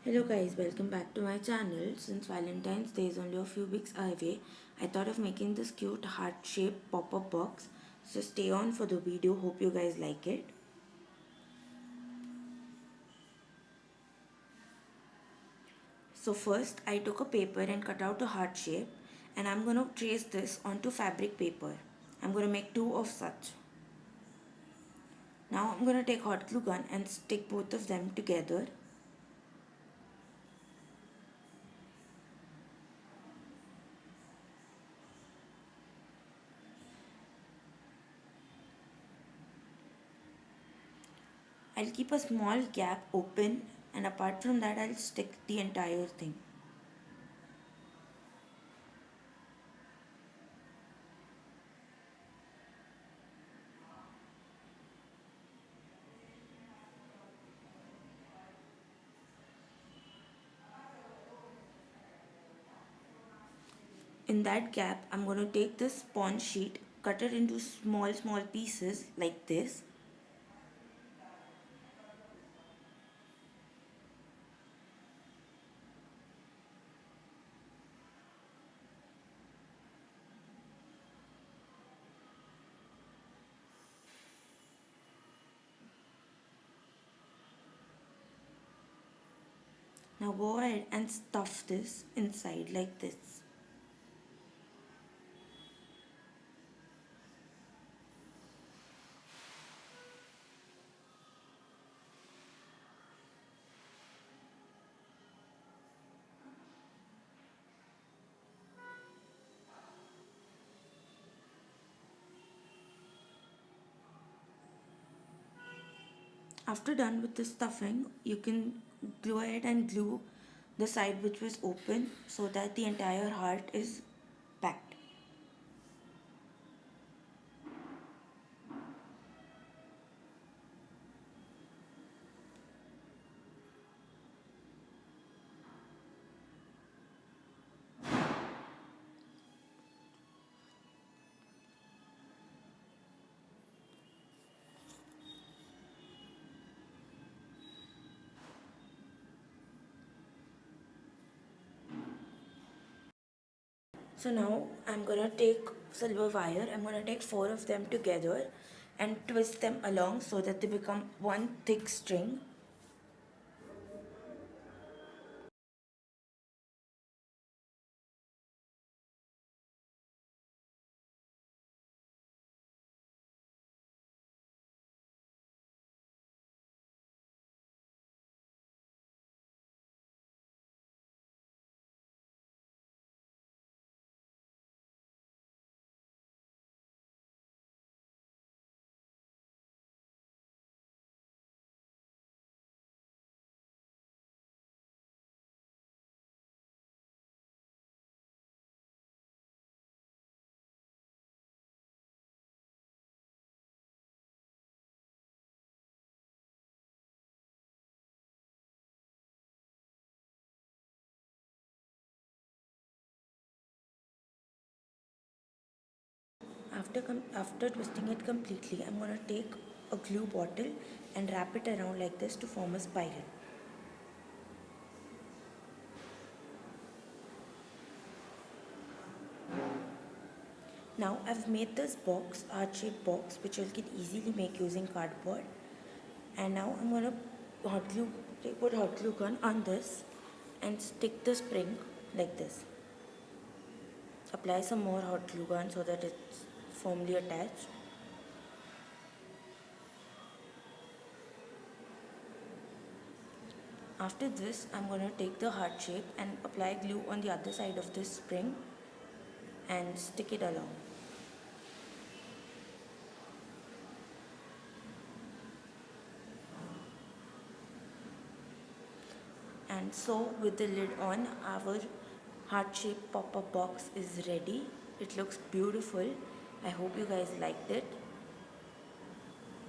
Hello guys, welcome back to my channel. Since Valentine's Day is only a few weeks away, I thought of making this cute heart-shaped pop-up box. So stay on for the video, hope you guys like it. So first I took a paper and cut out a heart shape, and I'm going to trace this onto fabric paper. I'm going to make two of such. Now I'm going to take hot glue gun and stick both of them together. I'll keep a small gap open, and apart from that I'll stick the entire thing. In that gap, I'm going to take this sponge sheet, cut it into small pieces like this. Now go ahead and stuff this inside like this. After done with the stuffing, you can go ahead and glue the side which was open so that the entire heart is packed. So now I'm gonna take silver wire, I'm gonna take four of them together and twist them along so that they become one thick string. After twisting it completely, I'm going to take a glue bottle and wrap it around like this to form a spiral. Now I've made this box, heart-shaped box, which you can easily make using cardboard. And now I'm going to put hot glue gun on this and stick the spring like this. Apply some more hot glue gun so that it's firmly attached. After this, I'm going to take the heart shape and apply glue on the other side of this spring and stick it along. And so with the lid on, our heart-shaped pop-up box is ready. It looks beautiful. I hope you guys liked it.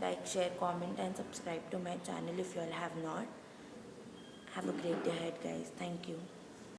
Like, share, comment and subscribe to my channel if you all have not. Have a great day ahead guys. Thank you.